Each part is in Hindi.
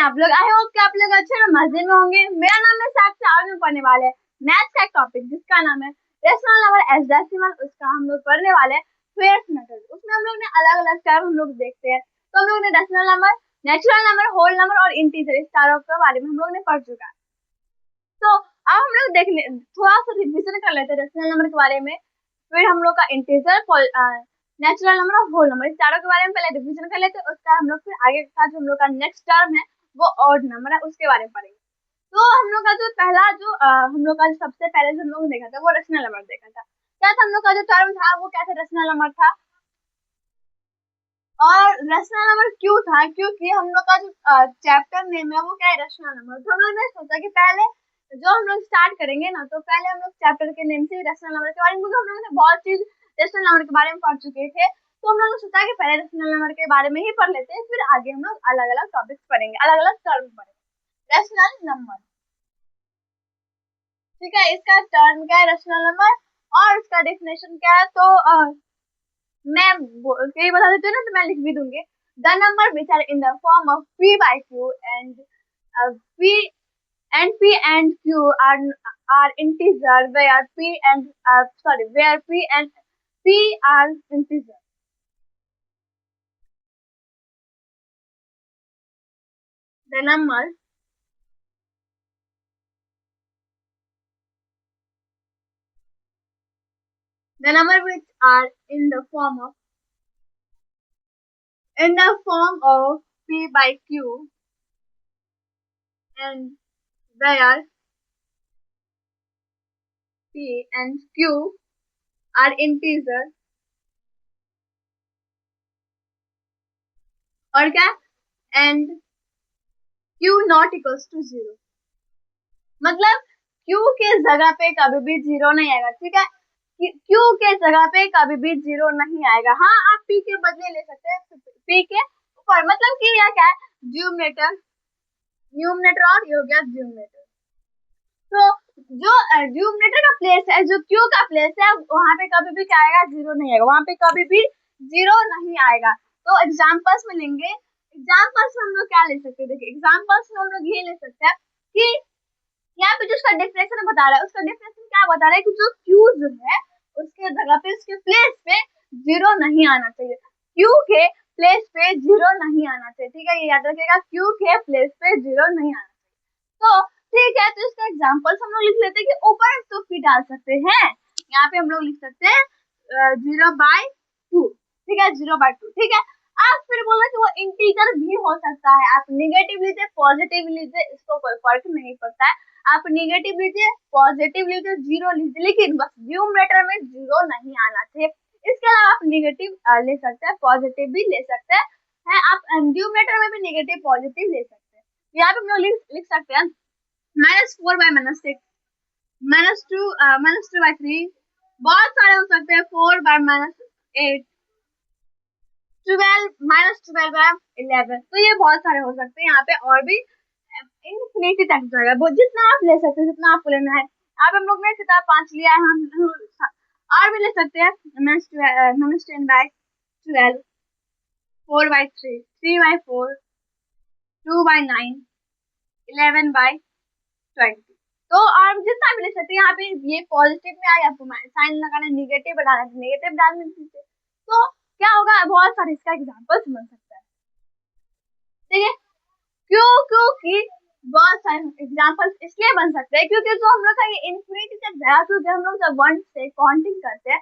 हैं आप लोग? आई होप कि आप लोग अच्छे और मजे में होंगे। मेरा नाम है साक्षी, आज हम पढ़ने वाले हैं मैथ्स का एक टॉपिक जिसका नाम है रेशनल नंबर एस डेसिमल। उसका हम लोग पढ़ने वाले हैं स्क्वायर मेथड। उसमें हम लोग ने अलग अलग टर्म हम लोग देखते हैं। तो हम लोग ने decimal number, natural number, whole number और इंटीजर, इस चारों के बारे में हम लोग ने पढ़ चुका है। तो अब हम लोग देखने थोड़ा सा रिविजन कर लेते हैं रेशनल नंबर के बारे में, फिर हम लोग का इंटीजर, नेचुरल नंबर और होल नंबर, इस चारों के बारे में पहले रिविजन कर लेते हैं। उसका हम लोग फिर आगे का जो हम लोग का नेक्स्ट टर्म है वो ऑड नंबर है, उसके बारे में पढ़ेंगे। तो हम लोग का जो पहला जो हम लोग का जो सबसे पहले जो हम लोग देखा था वो रेशनल नंबर देखा था। क्या था हम लोग का जो टर्म था वो क्या था? रेशनल नंबर था। और रेशनल नंबर क्यों था? क्योंकि हम लोग का जो चैप्टर नेम है वो क्या है? Rational number. तो हम लोग ने सोचा कि पहले जो हम लोग स्टार्ट करेंगे ना, तो पहले हम लोग चैप्टर के नेम से रेशनल नंबर के बारे में, क्योंकि हम लोग ने बहुत चीज रेशनल नंबर के बारे में पढ़ चुके थे, तो हम लोग ने सोचा कि पहले रेशनल नंबर के बारे में ही पढ़ लेते हैं, फिर आगे हम लोग अलग अलग टॉपिक्स पढ़ेंगे, अलग अलग टर्म पढ़ेंगे। रेशनल नंबर, ठीक है, इसका टर्म क्या है? Rational number. और इसका डेफिनेशन क्या है? तो मैं यही बता देती हूँ ना, तो मैं लिख भी दूंगी। The number which are in the form of p by q and p and q are integer where p and where p and p are integer. The number which are in the form of p by q and where p and q are integer, और क्या, and q not equals to 0, मतलब q के जगह पे कभी भी 0 नहीं आएगा, ठीक है। q के जगह पे कभी भी 0 नहीं आएगा। हाँ, आप p के बदले ले सकते हैं p के ऊपर, मतलब कि यह क्या है? न्यूमरेटर और ये हो गया डिनोमिनेटर। तो जो डिनोमिनेटर का प्लेस है, जो q का प्लेस है, वहां पे कभी भी क्या आएगा? 0 नहीं आएगा, वहां पे कभी भी 0 नहीं आएगा। तो एग्जांपल्स में लेंगे, एग्जांपल्स में हम लोग क्या ले सकते हैं? देखिए, एग्जांपल्स में हम लोग ये ले सकते हैं कि यहाँ पे जो उसका डेफिनेशन बता रहा है, उसका डेफिनेशन क्या बता रहा है कि जो q जो है उसके जगह पे, उसके प्लेस पे 0 नहीं आना चाहिए। q के प्लेस पे 0 नहीं आना चाहिए, ठीक है, ये याद रखिएगा, q के प्लेस पे 0 नहीं आना चाहिए। तो ठीक है, तो इसका एग्जांपल्स हम लोग लिख लेते हैं कि ऊपर तो p डाल सकते हैं, यहाँ पे हम लोग लिख सकते हैं 0/2, ठीक है, 0/2, ठीक है। आप फिर बोला कि वो इंटीजर भी हो सकता है, आप नेगेटिव लीजिए, पॉजिटिव लीजिए, इसको कोई फर्क नहीं पड़ता है। आप नेगेटिव लीजिए, पॉजिटिव लीजिए, 0 लीजिए, लेकिन बस न्यूमरेटर में 0 नहीं आना चाहिए। इसके अलावा आप नेगेटिव ले सकते हैं, पॉजिटिव भी ले सकते हैं, आप न्यूमरेटर में भी नेगेटिव पॉजिटिव ले सकते हैं। यहाँ पे हम लोग लिख सकते हैं -4/-6, -2/3, बहुत सारे हो सकते हैं, 4/-8, 12 तो ये बहुत सारे हो सकते हैं। यहाँ पे और भी इनफिनिटी तक जाएगा, जितना आप ले सकते हैं, जितना आपको लेना है। अब हम लोग ने किताब 5 लिया है, हम और भी ले सकते हैं, -10/12, 4/3, 3/4, 2/9, 11/20। तो आप जितना भी ले सकते हैं। यहाँ पे ये पॉजिटिव में आया, आपको साइन लगाना है, निगेटिव बनाना है, निगेटिव डालने दीजिए। तो क्या होगा? बहुत सारे इसका एग्जांपल्स बन सकता है, ठीक है। क्योंकि बहुत सारे एग्जांपल्स इसलिए बन सकते हैं क्योंकि जो हम लोग का ये इन्फिनिटी तक जाएगा, क्योंकि हम लोग जब 1 से काउंटिंग करते हैं,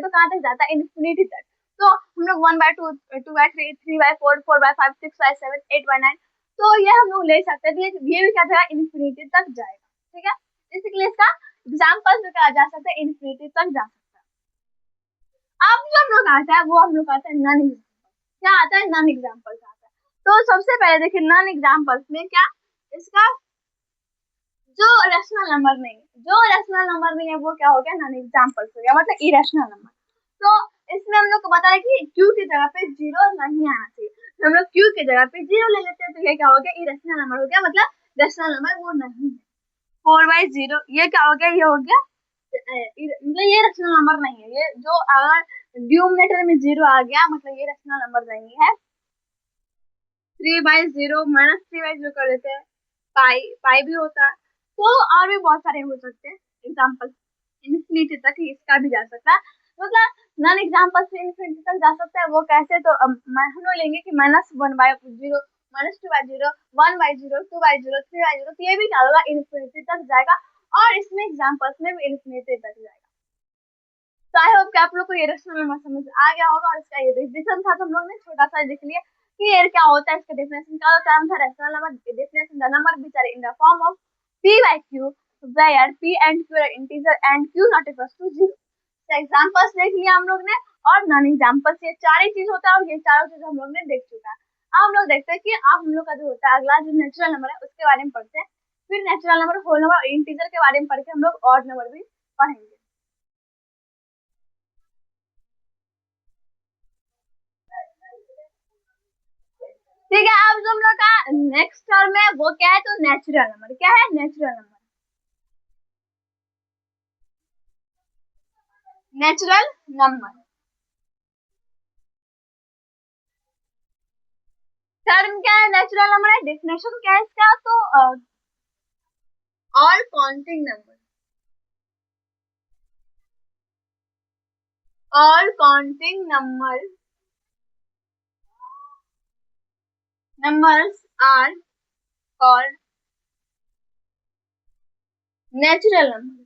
तो कहाँ तक जाता है? इन्फिनिटी तक। तो हम लोग 1/2, 2/3, 3/4, 4/5, 6/7, 8/9, तो ये हम लोग ले सकते हैं। ये भी क्या जाएगा? इन्फिनिटी तक जाएगा, ठीक है। इसलिए इसका एग्जाम्पल भी कहा जा सकता है, इन्फिनिटी तक जा सकता है। अब जो हम लोग आता है वो हम लोग आता है नॉन एग्जाम्पल। क्या आता है? नॉन एग्जाम्पल्स आता है। तो सबसे पहले देखिए, नॉन एग्जाम्पल्स में क्या, इसका जो रेशनल नंबर नहीं है वो क्या हो गया? नॉन एग्जाम्पल्स हो गया, मतलब इरेशनल नंबर। तो इसमें हम लोग को बता रहे कि q की जगह पे 0 नहीं आना चाहिए, तो हम लोग q की जगह पे 0 ले लेते हैं, तो ये क्या हो गया? इरेशनल नंबर हो गया, मतलब रेशनल नंबर वो नहीं है। 4/0 ये क्या हो गया? ये हो गया मतलब ये रेशनल नंबर नहीं है। ये जो अगर डिनोमिनेटर में 0 आ गया, मतलब ये रेशनल नंबर नहीं है। 3/0 -3/0 कर देते हैं, पाई भी होता है। तो और भी बहुत सारे हो सकते हैं एग्जाम्पल, इन्फिनिटी तक इसका भी जा सकता है। मतलब नॉन एग्जाम्पल से इन्फिनिटी तक जा सकता है। वो कैसे, तो हम लोग लेंगे कि -1/0, -2/0, 1/0, 2/0, 3/0, तो ये भी क्या होगा, इन्फिनिटी तक जाएगा। और इसमें एग्जाम्पल्स में भी इन्फिनिटी तक जाएगा। तो आई होप कि आप लोग को ये रेशनल नंबर समझ आ गया होगा। और इसका ये डिफिनेशन था तो हम लोग ने छोटा सा लिख लिया कि ये क्या होता है, इसका डिफिनेशन क्या होता है। था rational number definition, the number which are in the form of p/q where p and q are integer and q not equals to 0। तो एग्जांपल्स देख लिया हम लोग ने, और नॉन एग्जांपल्स, ये चार ही चीज होता है, और ये चारों चीज हम लोग ने देख चुका है। अब हम लोग देखते हैं कि अब हम लोग का जो होता है अगला, जो नेचुरल नंबर है उसके बारे में पढ़ते हैं। फिर natural number, whole number, integer के बारे में पढ़ के हम लोग ऑड नंबर भी पढ़ेंगे। ठीक है, अब जो हम लोग का नेक्स्ट टर्म है वो क्या है, तो नेचुरल नंबर। क्या है, natural number. Natural number term क्या है, नेचुरल नंबर है। डेफिनेशन क्या है इसका, तो all counting number, all counting numbers are called natural number।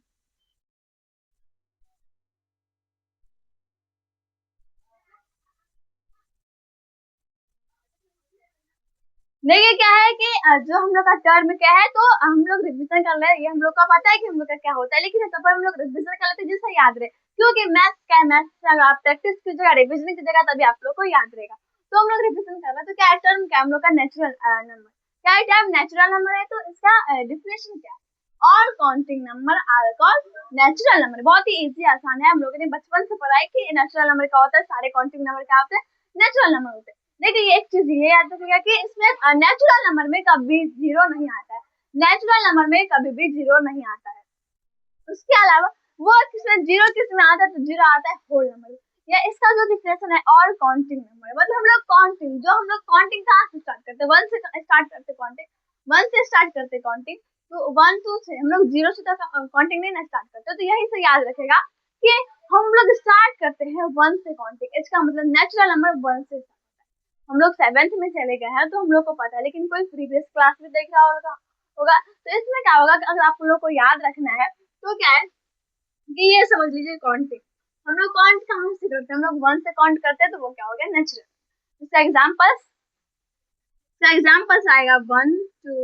देखिए क्या है कि जो हम लोग का टर्म क्या है, तो हम लोग रिविजन कर रहे हैं। ये हम लोग का पता है कि हम लोग का क्या होता है, लेकिन तब हम लोग रिविजन कर लेते हैं जिससे याद रहे। क्योंकि मैथ्स क्या है, मैथ्स से अगर आप प्रैक्टिस कीजिएगा, रिविजन कीजिएगा, तभी आप लोग को याद रहेगा। तो हम लोग रिविजन कर रहे हैं। तो क्या है टर्म, क्या हम लोग का नेचुरल नंबर। क्या है टर्म, नेचुरल नंबर है। तो इसका डिफिनेशन क्या है, all counting number are called natural number. बहुत ही इजी आसान है, हम लोगों ने बचपन से पढ़ा है कि नेचुरल नंबर क्या होता है, सारे काउंटिंग नंबर क्या होते हैं, नेचुरल नंबर होते हैं। देखिए एक चीज ये याद रखिएगा कि इसमें नेचुरल नंबर में कभी जीरो नहीं आता है, नेचुरल नंबर में कभी भी जीरो नहीं आता है। उसके अलावा वो किसमें जीरो, किसमें आता है, तो जीरो आता है होल नंबर। या इसका जो डिफिनेशन है, और काउंटिंग नंबर, मतलब हम लोग काउंटिंग, जो हम लोग काउंटिंग कहाँ से स्टार्ट करते हैं, वन से स्टार्ट करते काउंटिंग, वन से स्टार्ट करते काउंटिंग। तो 1 2 से हम लोग जीरो से तक काउंटिंग नहीं ना स्टार्ट करते। तो यही से याद रखेगा कि हम लोग स्टार्ट करते हैं वन से काउंटिंग। इसका मतलब नेचुरल नंबर वन से। हम लोग 7th में चले गए हैं तो हम लोग को पता है, लेकिन कोई प्रीवियस क्लास में देख रहा होगा। तो इसमें क्या होगा कि अगर आप लोग को याद रखना है तो क्या है कि ये समझ लीजिए काउंटिंग, हम लोग काउंट कहाँ से करते हैं, हम लोग वन से काउंट करते हैं। तो वो क्या हो गया, नेचुरल। इसका एग्जाम्पल्स आएगा 1 2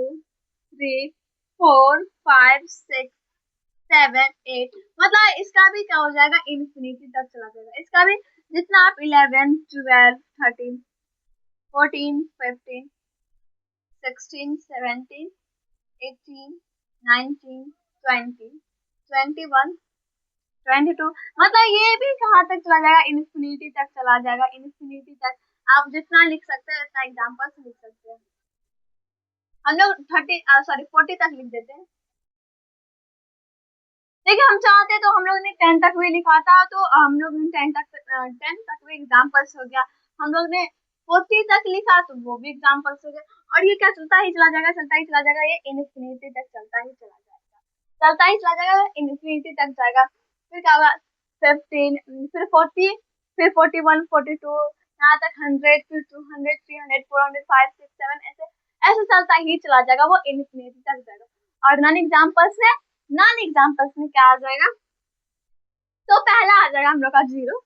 3 4 5 6 7 8। मतलब इसका भी क्या हो जाएगा, इन्फिनिटी तक चला जाएगा। इसका भी जितना आप 11 12 13 14 15 16 17 18 19 20 21 22, मतलब ये भी कहाँ तक चला जाएगा, इन्फिनिटी तक चला जाएगा। इन्फिनिटी तक आप जितना लिख सकते हैं उतना एग्जाम्पल्स लिख सकते हैं। हम लोग 40 तक लिख देते हैं। देखिए हम चाहते तो हम लोग ने 10 तक भी लिखा था, तो हम लोग ने 10 तक भी एग्जाम्पल्स हो गया। हम लोग ने 40 तक लिखा तो वो भी एग्जाम्पल्स हो गया। और ये क्या चलता ही चला जाएगा, चलता ही चला जाएगा, ये इन्फिनिटी तक चलता ही चला जाएगा, चलता ही चला जाएगा, इन्फिनिटी तक जाएगा। फिर क्या होगा, 15, फिर 40, फिर 41 42, यहाँ तक 100, फिर 200 300 400 5 6 7, ऐसे ऐसे चलता ही चला जाएगा, वो इन्फिनिटी तक जाएगा। और नॉन एग्जाम्पल्स में क्या आ जाएगा, तो पहला आ जाएगा हम लोग का जीरो।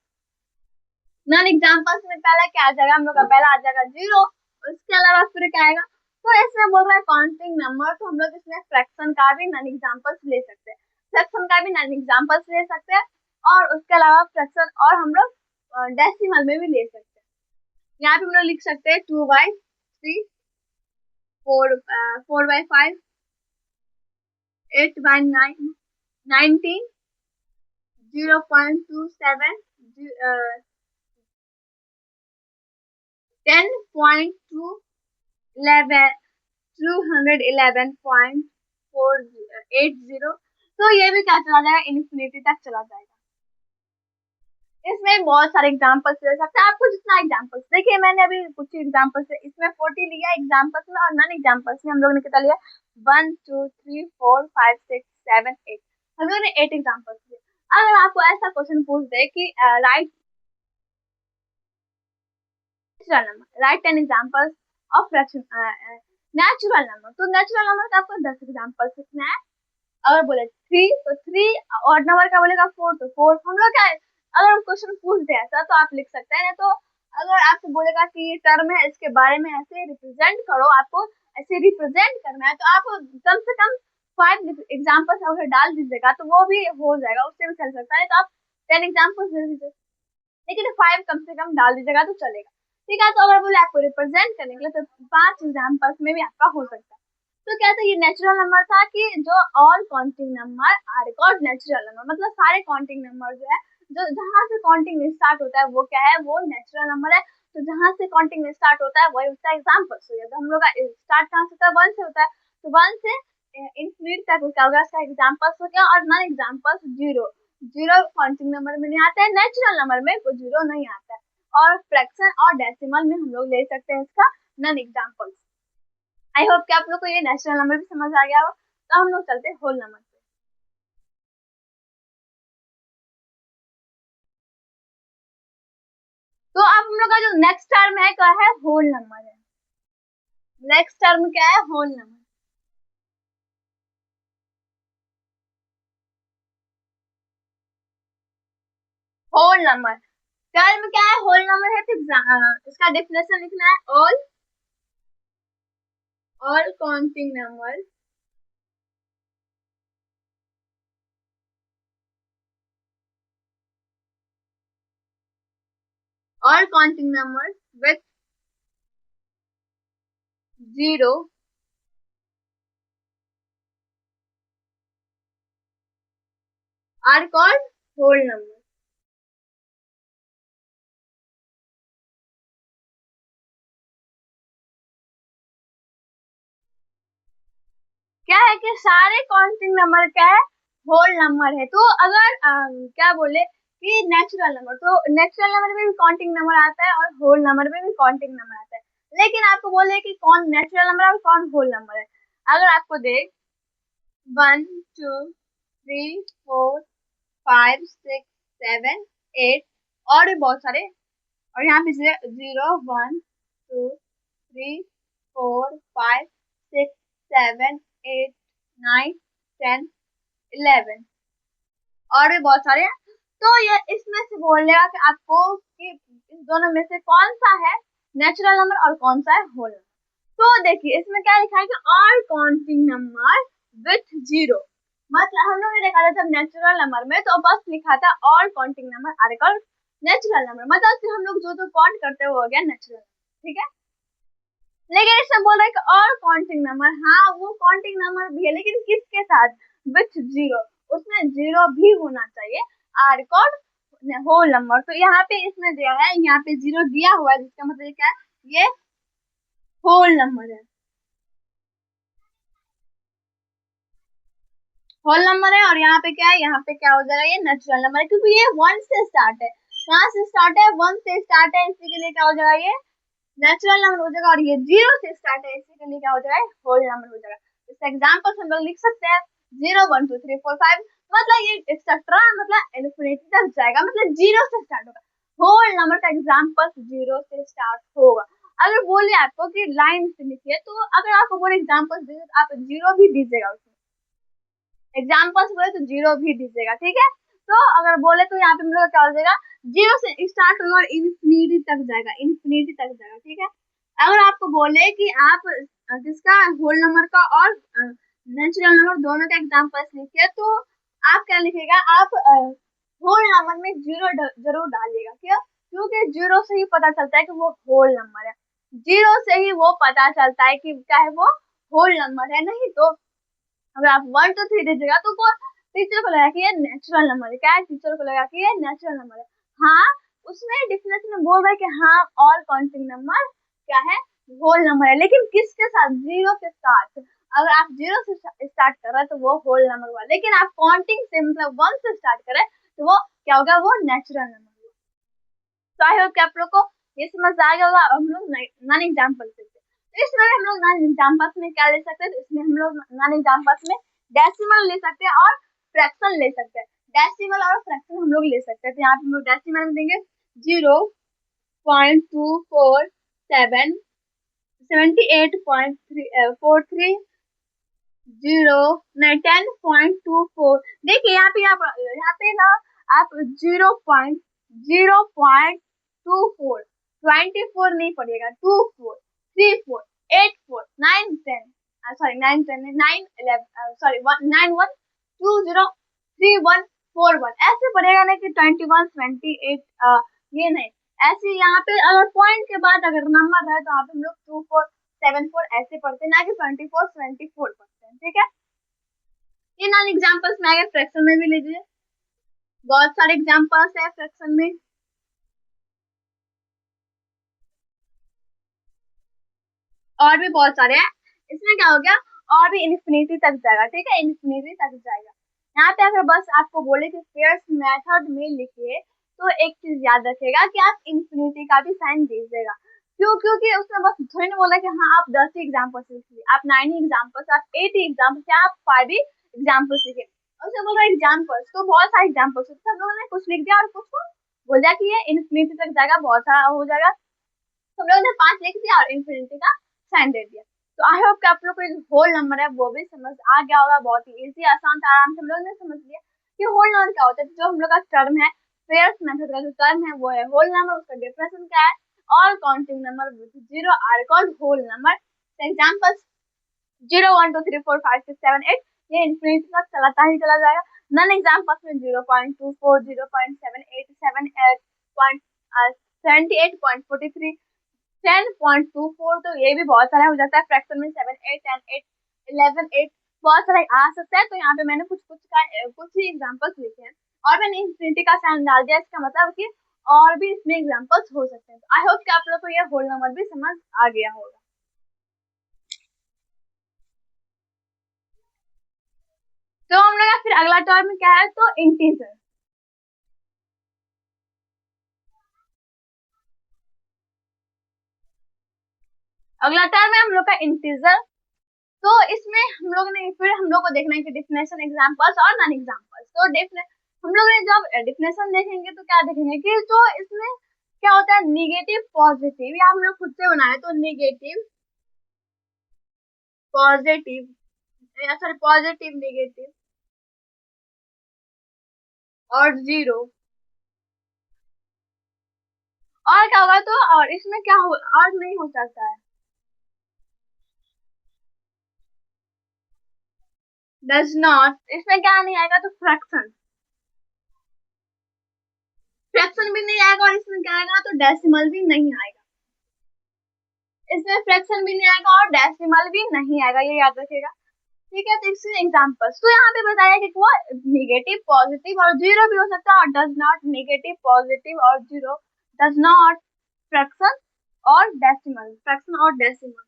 नॉन एग्जाम्पल्स में पहला क्या आ जाएगा, हम लोग का पहला आ जाएगा जीरो। उसके अलावा फिर क्या आएगा, तो इसमें बोल रहा है काउंटिंग नंबर, तो हम लोग इसमें फ्रैक्शन का भी नॉन एग्जाम्पल्स ले सकते हैं, फ्रैक्शन का भी नॉन एग्जाम्पल्स ले सकते हैं। और उसके अलावा फ्रैक्शन और हम लोग डेसिमल में भी ले सकते हैं। यहाँ पे हम लोग लिख सकते हैं 2/3, 4/5, 8/9, 19, 0.27, 10.2, 211.480। तो ये भी क्या चला जाएगा, इन्फिनिटी तक चला जाएगा। इसमें बहुत सारे एग्जांपल्स दे सकते हैं, आपको जितना एग्जांपल्स देखिए, मैंने अभी कुछ एग्जांपल्स है इसमें 40 लिया एग्जांपल्स में, और नॉन एग्जांपल्स में हम लोगों ने कितना लिया 1 2 3 4 5 6 7 8, हम लोगों ने 8 एग्जांपल्स लिए। अगर आपको ऐसा क्वेश्चन पूछ दे कि right natural number, right 10 examples of fraction natural number, तो नेचुरल नंबर का आपको 10 एग्जांपल्स लिखना है। अगर बोले 3 तो 3, और नंबर का बोलेगा 4 तो 4, हम लोग क्या है, अगर हम क्वेश्चन पूछ दे ऐसा तो आप लिख सकते हैं, तो अगर आपको बोलेगा कि ये टर्म है इसके बारे में ऐसे रिप्रेजेंट करो, आपको ऐसे रिप्रेजेंट करना है, तो आप कम से कम 5 एग्जांपल्स अगर डाल दीजिएगा तो वो भी हो जाएगा, उससे भी चल सकता है, तो आप 10 एग्जांपल्स दे दीजिए, लेकिन 5 कम से कम डाल दीजिएगा तो चलेगा। ठीक है, तो अगर बोले आपको रिप्रेजेंट करने के लिए तो 5 एग्जांपल्स में भी आपका हो सकता है। तो क्या था, ये नेचुरल नंबर था कि जो all counting number are called natural number, मतलब सारे काउंटिंग नंबर जो है, जो जहाँ से काउंटिंग स्टार्ट होता है वो क्या है, वो नेचुरल नंबर है। तो जहाँ से काउंटिंग स्टार्ट होता है वही उसका एग्जांपल्स हो गया। तो हम लोग का स्टार्ट कहाँ से होता है, 1 से होता है, तो 1 से इंफिनिटी तक क्या होगा, उसका एग्जांपल्स हो गया। और non examples zero, zero counting number में नहीं आता है, नेचुरल नंबर में कोई जीरो नहीं आता है। और फ्रैक्शन और डेसिमल में हम लोग ले सकते हैं इसका नॉन एग्जांपल्स। आई होप कि आप लोग को ये नेचुरल नंबर भी समझ आ गया हो। तो हम लोग चलते हैं होल नंबर पे। तो अब हम लोग का जो नेक्स्ट टर्म है क्या है, होल नंबर है। नेक्स्ट टर्म क्या है, whole number. Whole number term क्या है, होल नंबर है, तो इसका डेफिनेशन लिखना है, all counting number all counting numbers with zero are called whole numbers। क्या है कि सारे काउंटिंग नंबर क्या है, होल नंबर है। तो अगर क्या बोले कि नेचुरल नंबर, तो नेचुरल नंबर में भी काउंटिंग नंबर आता है और होल नंबर में भी काउंटिंग नंबर आता है, लेकिन आपको बोले कि कौन नेचुरल नंबर है और कौन होल नंबर है। अगर आपको दे 1 2 3 4 5 6 7 8 और भी बहुत सारे, और यहाँ पे 0 1 2 3 4 5 6 7 8 9 10 11 और भी बहुत सारे हैं। तो ये इसमें से बोलेगा कि आपको कि इस दोनों में से कौन सा है नेचुरल नंबर और कौन सा है होल नंबर। तो देखिए इसमें क्या लिखा है कि all counting number with zero, मतलब हम लोगों ने देखा था जब नेचुरल नंबर में तो बस लिखा था all counting number are called natural number, मतलब हम लोग जो जो काउंट करते हैं वो हो गया नेचुरल। ठीक है, लेकिन इसमें बोल रहा है कि और काउंटिंग नंबर, हाँ वो काउंटिंग नंबर भी है, लेकिन किसके साथ, विथ जीरो, उसमें जीरो भी होना चाहिए, आर कॉल्ड होल नंबर। तो यहाँ पे इसमें दिया है, यहाँ पे जीरो दिया हुआ है, जिसका मतलब क्या है, ये होल नंबर है, होल नंबर है। और यहाँ पे क्या है, यहाँ पे क्या हो जाएगा, ये नेचुरल नंबर है, क्योंकि ये 1 से स्टार्ट है, कहाँ से स्टार्ट है, 1 से स्टार्ट है, इसी के लिए क्या हो जाएगा, ये नेचुरल नंबर हो जाएगा। और ये 0 से स्टार्ट है, इसी के लिए क्या हो जाएगा, होल नंबर हो जाएगा। इसका एग्जांपल हम लोग लिख सकते हैं 0 1 2 3 4 5, मतलब ये एक्सेट्रा, मतलब इन्फिनिटी तक जाएगा, मतलब 0 से स्टार्ट होगा, होल नंबर का एग्जांपल 0 से स्टार्ट होगा। अगर बोले आपको कि लाइन से लिखिए, तो अगर आपको बोले एग्जांपल दीजिए तो आप 0 भी दीजिएगा, उसमें एग्जाम्पल्स बोले तो 0 भी दीजिएगा। ठीक है, तो अगर बोले तो यहाँ पे हम लोग क्या हो जाएगा, 0 से स्टार्ट होगा और इन्फिनिटी तक जाएगा, इन्फिनिटी तक जाएगा। ठीक है, अगर आपको बोले कि आप किसका, होल नंबर का और नेचुरल नंबर दोनों का एग्जाम्पल्स लिखिए, तो आप क्या लिखेगा, आप होल नंबर में 0 जरूर डालिएगा। क्यों, क्योंकि 0 से ही पता चलता है कि वो होल नंबर है, 0 से ही वो पता चलता है कि क्या है, वो होल नंबर है। नहीं तो अगर आप 1 2 3 दीजिएगा तो वो टीचर को लगा कि ये नेचुरल नंबर है, क्या है, टीचर को लगा कि ये नेचुरल नंबर है। हाँ, उसमें डिफिनेशन में बोल रहा है कि हाँ ऑल काउंटिंग नंबर क्या है, होल नंबर है, लेकिन किसके साथ, 0 के साथ। अगर आप 0 से स्टार्ट कर रहे हैं तो वो होल नंबर हुआ, लेकिन आप काउंटिंग से मतलब 1 से स्टार्ट कर रहे हैं तो वो क्या होगा, वो नेचुरल नंबर हुआ। तो आई होप कि आप लोग को ये समझ आ गया होगा। हम लोग नॉन एग्जाम्पल से, तो इसमें हम लोग नॉन एग्जाम्पल्स में क्या ले सकते हैं, तो इसमें हम लोग नॉन एग्जाम्पल्स में डेसिमल ले सकते हैं और फ्रैक्शन ले सकते हैं। डेसिमल और फ्रैक्शन हम लोग ले सकते हैं। तो यहाँ पे हम लोग डेसिमल में देंगे 0.2447 78.43 0 नहीं 10.24। देखिए यहाँ पे ना आप 0.24 24 नहीं पड़ेगा, 24 34 84 9 10 सॉरी 9 10 9 11 सॉरी 91203141 ऐसे पड़ेगा ना कि 21 28 ये नहीं ऐसे। यहाँ पे अगर पॉइंट के बाद अगर नंबर है तो यहाँ पे हम लोग 2474 ऐसे पढ़ते हैं, ना कि 24 पढ़ते हैं। ठीक है, ये नॉन एग्जाम्पल्स में आगे फ्रैक्शन में भी लीजिए, बहुत सारे एग्जाम्पल्स है फ्रैक्शन में। और भी बहुत सारे हैं। इसमें क्या हो गया, और भी इन्फिनिटी तक जाएगा। ठीक है, इन्फिनिटी तक जाएगा। यहाँ पे अगर बस आपको बोले कि पेयर्स मेथड में लिखिए तो एक चीज याद रखिएगा कि आप इन्फिनिटी का भी साइन दीजिएगा। क्यों? क्योंकि उसने बस थोड़ी ना बोला कि हाँ आप 10 ही एग्जाम्पल्स लिखिए, आप 9 ही एग्जाम्पल्स, आप 8 ही एग्जाम्पल्स या आप 5 ही एग्जाम्पल्स लिखिए। उसने बोला एग्जाम्पल्स, तो बहुत सारे एग्जाम्पल्स हम लोगों ने कुछ लिख दिया और कुछ को बोल दिया कि ये इन्फिनिटी तक जाएगा, बहुत सारा हो जाएगा। हम लोगों ने 5 लिख दिया और इन्फिनिटी का साइन दे दिया। तो आई होप कि आप लोग को जो होल नंबर है वो भी समझ आ गया होगा। बहुत ही इजी आसान था, आराम से हम लोग ने समझ लिया कि होल नंबर क्या होता है। जो हम लोग का टर्म है, पेयर्स मेथड का जो टर्म है वो है होल नंबर, उसका डेफिनेशन क्या है, all counting number with zero are called whole number. Examples 0 1 2 3 4 5 6 7 8 ये इन्फिनिटी तक चलाता ही चला जाएगा। नॉन एग्जांपल्स में 0.24 0.78 78.43 10.24, तो ये भी बहुत सारा हो जाता है। फ्रैक्शन में 7 8 10 8 11 8 बहुत सारा आ सकता है। तो यहाँ पे मैंने कुछ ही एग्जांपल्स लिखे हैं और मैंने इन्फिनिटी का साइन डाल दिया। इसका मतलब कि और भी इसमें एग्जांपल्स हो सकते हैं। आई होप कि आप लोग को ये होल नंबर भी समझ आ गया होगा। तो हम लोग का फिर अगला टर्म क्या है, तो इंटीजर। अगला टर्म है हम लोग का इंटीजर। तो इसमें हम लोग ने फिर हम लोग को देखना है कि डिफिनेशन, एग्जांपल्स और नॉन एग्जांपल्स। तो हम लोग ने जब डिफिनेशन देखेंगे तो क्या देखेंगे कि जो इसमें क्या होता है, निगेटिव पॉजिटिव, या हम लोग खुद से बनाए तो negative positive sorry positive negative और जीरो। और क्या होगा, तो और इसमें क्या हो और नहीं हो सकता है, डज नॉट। इसमें क्या नहीं आएगा, तो फ्रैक्शन, फ्रैक्शन भी नहीं आएगा। और इसमें क्या आएगा, तो डेसिमल भी नहीं आएगा। इसमें फ्रैक्शन भी नहीं आएगा और डेसिमल भी नहीं आएगा, ये याद रखिएगा। ठीक है, तो इसमें एग्जांपल्स तो यहाँ पे बताया कि वो नेगेटिव पॉजिटिव और जीरो भी हो सकता है, और डज नॉट नेगेटिव पॉजिटिव और जीरो, डज नॉट फ्रैक्शन और डेसिमल, फ्रैक्शन और डेसिमल।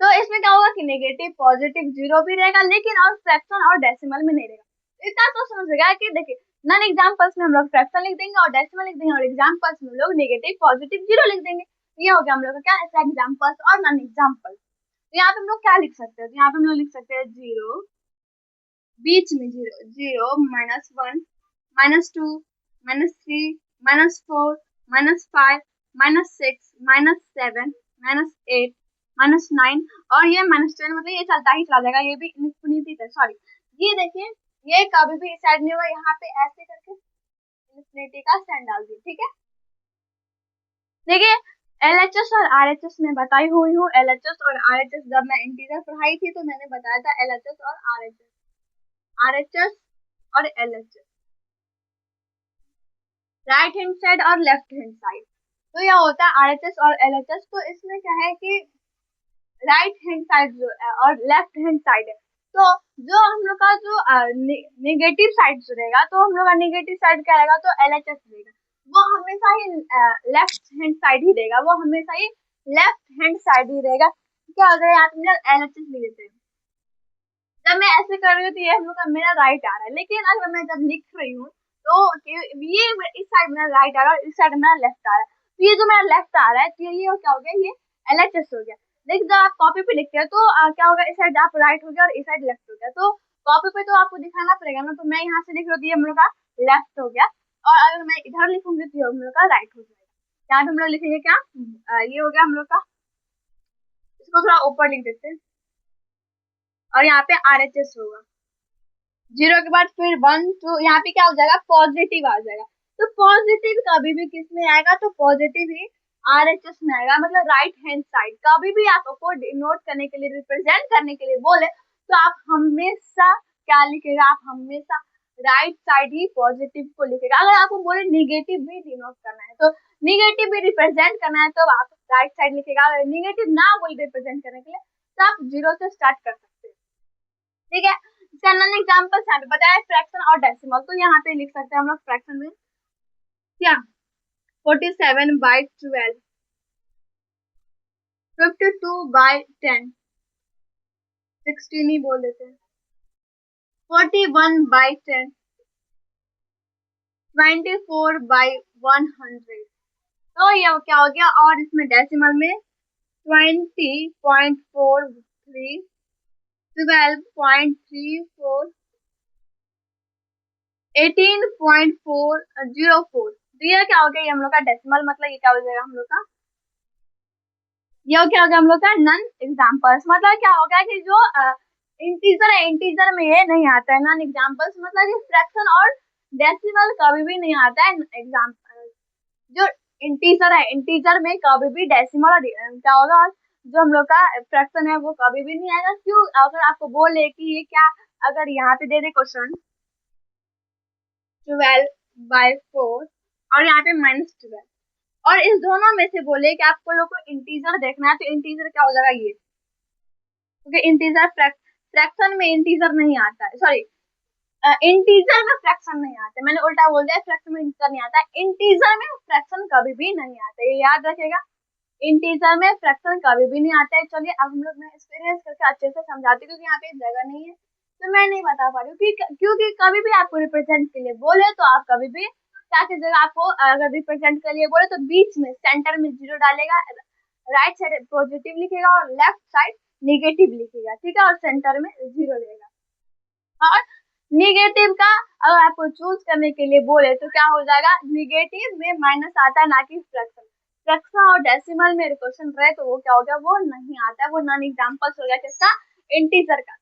तो इसमें क्या होगा कि नेगेटिव पॉजिटिव जीरो भी रहेगा, लेकिन और फ्रैक्शन और डेसिमल में नहीं रहेगा। इतना तो समझेगा कि देखिए नॉन एग्जांपल्स में हम लोग फ्रैक्शन लिख देंगे और डेसिमल लिख देंगे, और एग्जांपल्स में लोग नेगेटिव पॉजिटिव जीरो लिख देंगे। ये हो गया हम लोग का क्या, ऐसा एग्जांपल्स और नॉन एग्जांपल्स। तो यहाँ पे हम लोग क्या लिख सकते हैं, तो यहाँ पे हम लोग लिख सकते हैं जीरो, बीच में जीरो, जीरो -1 -2 -3 -4 -5 -6 -7 -8 -9 और ये -10, मतलब ये चलता ही चला जाएगा। ये भी इन्फिनिटी तक, सॉरी ये देखिए ये कभी भी साइड नहीं होगा। यहाँ पे ऐसे करके इन्फिनिटी का साइन डाल दिए। ठीक है, देखिए एलएचएस और आरएचएस में बताई हुई हूँ। एलएचएस और आरएचएस जब मैं इंटीजर पढ़ाई थी तो मैंने बताया था एलएचएस और आरएचएस, आरएचएस और एलएचएस, राइट हैंड साइड और लेफ्ट हैंड साइड। तो यह होता है आरएचएस और एलएचएस। तो इसमें क्या है कि राइट हैंड साइड जो है और लेफ्ट हैंड साइड है, तो जो हम लोग का जो नेगेटिव साइड जो रहेगा, तो हम लोग का नेगेटिव साइड क्या रहेगा, तो एलएचएस रहेगा। वो हमेशा ही लेफ्ट हैंड साइड ही रहेगा, वो हमेशा ही लेफ्ट हैंड साइड ही रहेगा। क्या हो गया, यहाँ पे एलएचएस लिख देते हैं। जब मैं ऐसे कर रही हूँ तो ये हम लोग का मेरा राइट आ रहा है, लेकिन अगर मैं जब लिख रही हूँ तो ये इस साइड में राइट आ रहा है और इस साइड में लेफ्ट आ रहा है, तो ये जो मेरा लेफ्ट आ रहा है तो ये क्या हो गया, ये LHS हो गया। लेकिन जब आप कॉपी पे लिखते हैं तो क्या होगा, इस साइड आप राइट हो गया और इस साइड लेफ्ट हो गया, तो कॉपी पे तो आपको दिखाना पड़ेगा ना, तो मैं यहाँ से लिख रही हूँ, ये हम लोग का लेफ्ट हो गया, और अगर मैं इधर लिखूंगी तो ये हम लोग का राइट हो जाएगा। यहाँ पे हम लोग लिखेंगे क्या, ये हो गया हम लोग का, इसको थोड़ा ऊपर लिख देते हैं, और यहाँ पे RHS होगा। 0 के बाद फिर 1 2, यहाँ पे क्या हो जाएगा, पॉजिटिव आ जाएगा। तो पॉजिटिव कभी भी किस में आएगा, तो पॉजिटिव ही RHS में आएगा, मतलब राइट हैंड साइड। कभी भी आपको डिनोट करने के लिए, रिप्रेजेंट करने के लिए बोले तो आप हमेशा क्या लिखेगा, आप हमेशा राइट साइड ही पॉजिटिव को लिखेगा। अगर आपको बोले निगेटिव भी डिनोट करना है, तो निगेटिव भी रिप्रेजेंट करना है तो आप राइट साइड लिखेगा। अगर निगेटिव ना बोले रिप्रेजेंट करने के लिए तो आप 0 से स्टार्ट कर सकते हैं, ठीक है। इसका अन्य एग्जांपल्स यहाँ पे बताया, फ्रैक्शन और डेसिमल, तो यहाँ पे लिख सकते हैं हम लोग फ्रैक्शन में क्या, 47/12, 52/10, 16 ही बोल देते हैं, 41/10, 24/100। तो ये क्या हो गया, और इसमें डेसिमल में 20.43, 12.34, 18.404। तो ये क्या हो गया, ये हम लोग का डेसिमल, मतलब ये क्या हो जाएगा हम लोग का, ये क्या हो गया हम लोग का नन एग्जाम्पल्स। मतलब क्या होगा कि जो इंटीजर है, इंटीजर में ये नहीं आता है नन एग्जाम्पल्स, मतलब कि फ्रैक्शन और डेसिमल कभी भी नहीं आता है एग्जाम्पल। जो इंटीजर है, इंटीजर में कभी भी डेसिमल और क्या होगा, जो हम लोग का फ्रैक्शन है वो कभी भी नहीं आएगा। क्यों, अगर आपको बोले कि ये क्या, अगर यहाँ पे दे दे क्वेश्चन 12/4 और यहाँ पे -12, और इस दोनों में से बोले कि आपको लोग को इंटीजर देखना है, तो इंटीजर क्या हो जाएगा ये, क्योंकि इंटीजर फ्रैक्शन में इंटीजर नहीं आता है, सॉरी इंटीजर में फ्रैक्शन नहीं आता है, मैंने उल्टा बोल दिया, फ्रैक्शन में इंटीजर नहीं आता है, इंटीजर में फ्रैक्शन कभी भी नहीं आता है, ये याद रखेगा, इंटीजर में फ्रैक्शन कभी भी नहीं आता है। चलिए अब हम लोग मैं एक्सपीरियंस करके अच्छे से समझाती हूँ, क्योंकि यहाँ पे जगह नहीं है तो मैं नहीं बता पा रही हूँ, क्योंकि कभी भी आपको रिप्रेजेंट के लिए बोले तो आप कभी भी क्या कीजिएगा, आपको अगर रिप्रेजेंट के लिए बोले तो बीच में सेंटर में 0 डालेगा, राइट साइड पॉजिटिव लिखेगा और लेफ्ट साइड निगेटिव लिखेगा, ठीक है, और सेंटर में 0 देगा। और निगेटिव का अगर आपको चूज करने के लिए बोले तो क्या हो जाएगा, निगेटिव में माइनस आता है, ना कि फ्रैक्शन। फ्रैक्शन और डेसिमल में क्वेश्चन रहे तो वो क्या हो गया, वो नहीं आता है, वो नॉन एग्जांपल्स हो गया किसका, इंटीजर का।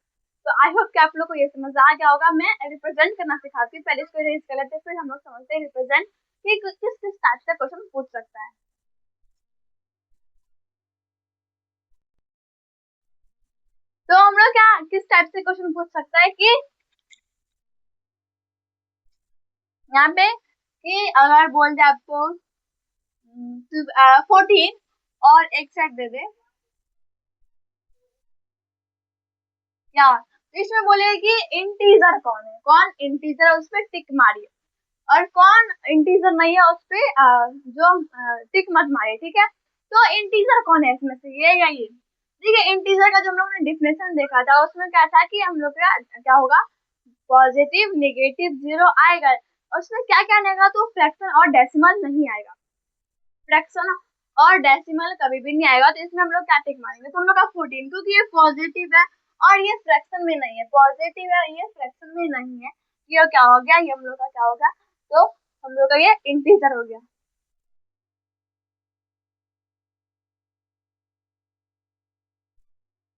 तो आई होप कि आप लोग को ये समझ आ गया होगा। मैं रिप्रेजेंट करना सिखाती हूँ, पहले इसको इरेज कर लेते हैं, फिर हम लोग समझते हैं रिप्रेजेंट कि किस किस टाइप से क्वेश्चन पूछ सकता है। तो हम लोग क्या किस टाइप से क्वेश्चन पूछ सकता है कि यहाँ पे कि अगर बोल दे आपको 14 और एक सेट दे दे क्या, तो इसमें बोले कि इंटीजर कौन है, कौन इंटीजर है उस पर टिक मारिए, और कौन इंटीजर नहीं है उस पे जो टिक मत मारिए, ठीक है। तो इंटीजर कौन है इसमें से, ये या ये, ठीक है। इंटीजर का जो हम लोगों ने डिफिनेशन देखा था उसमें क्या था कि हम लोग का क्या होगा, पॉजिटिव नेगेटिव 0 आएगा, उसमें क्या क्या आएगा, तो फ्रैक्शन और डेसिमल नहीं आएगा, फ्रैक्शन और डेसिमल कभी भी नहीं आएगा। तो इसमें हम लोग क्या टिक मारेंगे, तो हम लोग का 14, क्योंकि ये पॉजिटिव है और ये फ्रैक्शन में नहीं है, पॉजिटिव है ये फ्रैक्शन में नहीं है, ये क्या हो गया, ये हम लोग का क्या होगा, तो हम लोग का ये इंटीजर हो गया,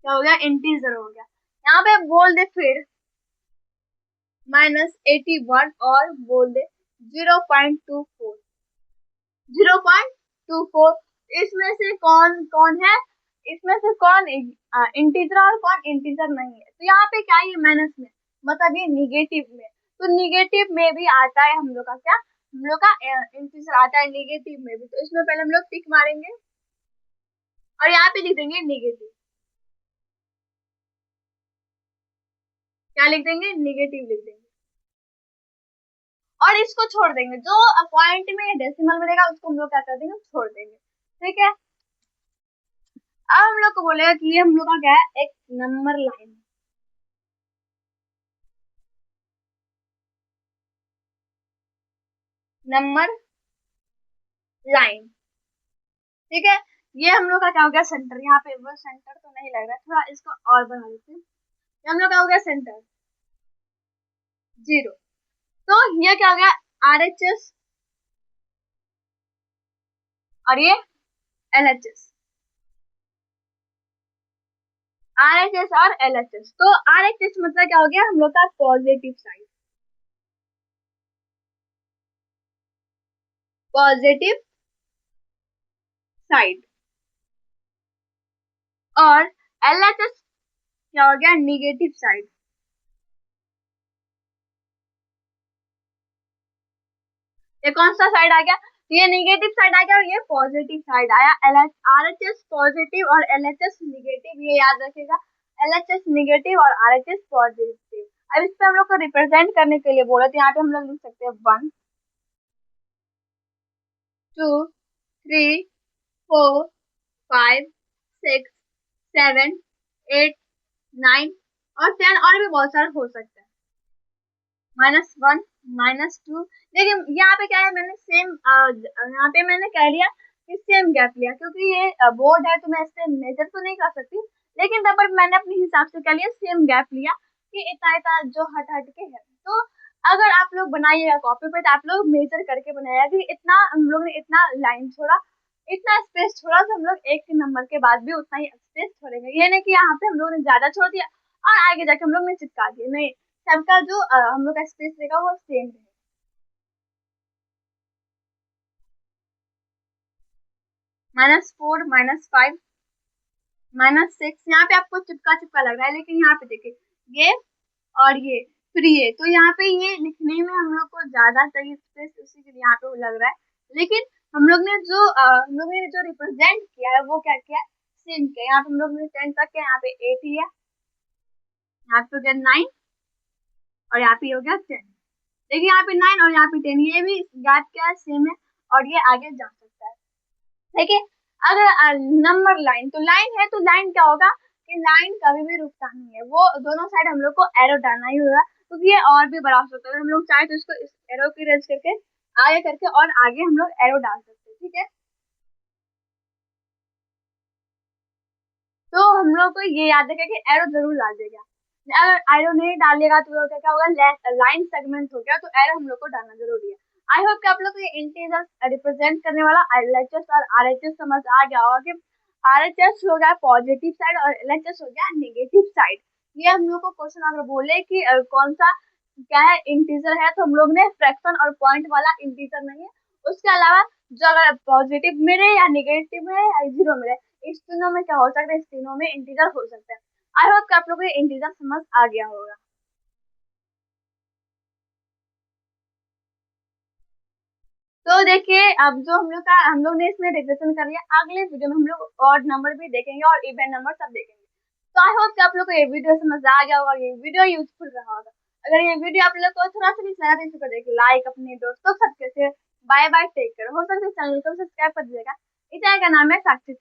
क्या हो गया, इंटीजर हो गया। यहाँ पे बोल दे फिर -81 और बोल दे 0.24, 0.24, इसमें से कौन कौन है, इसमें से कौन इंटीजर और कौन इंटीजर नहीं है। तो यहाँ पे क्या है, माइनस में मतलब ये निगेटिव में, तो निगेटिव में भी आता है हम लोग का क्या, हम लोग का इंटीजर आता है निगेटिव में भी, तो इसमें पहले हम लोग टिक मारेंगे और यहाँ पे लिख देंगे निगेटिव, क्या लिख देंगे, निगेटिव लिख देंगे, और इसको छोड़ देंगे, जो पॉइंट में या डेसिमल में रहेगा उसको हम लोग क्या कर देंगे, छोड़ देंगे, ठीक है। अब हम लोग को बोलेगा कि ये हम लोग का क्या है, एक नंबर लाइन, नंबर लाइन। ठीक है, ये हम लोग का क्या हो गया सेंटर। यहाँ पे वो सेंटर तो नहीं लग रहा है, थोड़ा इसको और बढ़ा देते हैं। ये हम लोग का हो गया सेंटर 0। तो ये क्या हो गया RHS और ये LHS। RHS और LHS, तो RHS मतलब क्या हो गया हम लोग का पॉजिटिव साइड, पॉजिटिव साइड। और LHS क्या हो गया निगेटिव साइड। ये कौन सा साइड आ गया, तो ये निगेटिव साइड आ गया और ये पॉजिटिव साइड आया। RHS पॉजिटिव और LHS निगेटिव, ये याद रखिएगा। LHS निगेटिव और RHS पॉजिटिव। अब इस पे हम लोग को रिप्रेजेंट करने के लिए बोले तो यहाँ पे हम लोग लिख सकते हैं 1 2 3 4 5 6 7 8 9 और 10 और भी बहुत सारे हो सकते हैं। -1 -2, लेकिन यहाँ पे क्या है मैंने सेम यहाँ पे मैंने कह लिया कि सेम गैप लिया, क्योंकि ये बोर्ड है तो मैं इससे मेजर तो नहीं कर सकती, लेकिन तब पर मैंने अपने हिसाब से क्या लिया सेम गैप लिया कि इतना इतना जो हट हट के है। तो अगर आप लोग बनाइएगा कॉपी पे तो आप लोग मेजर करके बनाइएगा कि इतना हम लोग ने इतना लाइन छोड़ा, इतना स्पेस छोड़ा, तो हम लोग एक नंबर के बाद भी उतना ही स्पेस छोड़ेंगे। ये नहीं कि यहाँ पे हम लोग ने ज्यादा छोड़ दिया और आगे जाके हम लोग ने चिपका दिया, नहीं, सबका जो हम लोग का स्पेस रहेगा वो सेम रहेगा। -4 -5 -6, यहाँ पे आपको चिपका चिपका लग रहा है, लेकिन यहाँ पे देखिए ये और ये फिर ये, तो यहाँ पे ये लिखने में हम लोग को ज्यादा चाहिए स्पेस, उसी के लिए यहाँ पे वो लग रहा है। लेकिन हम लोग ने जो रिप्रेजेंट किया है वो क्या किया है सेम किया। यहाँ पे हम लोग ने 10 तक के, यहाँ पे 8 ही है, यहाँ पे हो गया 9 और यहाँ पे हो गया 10। देखिए यहाँ पे 9 और यहाँ पे 10, ये भी गैप क्या है सेम है और ये आगे जा सकता है। देखिए अगर नंबर लाइन, तो लाइन है तो लाइन क्या होगा कि लाइन कभी भी रुकता नहीं है, वो दोनों साइड हम लोग को एरो डालना ही होगा, क्योंकि ये और भी बड़ा हो सकता है। हम लोग चाहे तो इसको इस एरो की रेंज करके आगे करके और आगे हम लोग एरो डाल सकते हैं। ठीक है, तो हम लोग को ये याद रखेगा कि एरो जरूर डाल देगा। अगर एरो नहीं डालिएगा तो क्या क्या होगा लाइन सेगमेंट हो गया, तो एरो हम लोग को डालना जरूरी है। आई होप कि आप लोग को ये इंटीजर रिप्रेजेंट करने वाला LHS और RHS समझ आ गया होगा कि RHS हो गया पॉजिटिव साइड और LHS हो गया नेगेटिव साइड। ये हम लोग को क्वेश्चन अगर बोले कि कौन सा क्या है इंटीजर है, तो हम लोग ने फ्रैक्शन और पॉइंट वाला इंटीजर नहीं है, उसके अलावा जो अगर पॉजिटिव मिले या निगेटिव मिले या जीरो मिले, इस तीनों में क्या हो सकता है, इस तीनों में इंटीजर हो सकता है। आई होप कि आप लोगों को ये इंटीजर समझ आ गया होगा। तो देखिए अब जो हम लोग ने इसमें रिविजन कर लिया, अगले वीडियो में हम लोग ऑड नंबर भी देखेंगे और इवन नंबर सब देखेंगे। तो आई होप कि आप लोग को ये वीडियो समझ आ गया होगा, ये वीडियो यूजफुल रहा होगा। अगर ये वीडियो आप लोग को थोड़ा सा भी सहारा दे सके, देखिए लाइक अपने दोस्तों सबके से। Bye bye, take care. हो सकता है चैनल को सब्सक्राइब कर दीजिएगा। इस चैनल का नाम है साक्षी।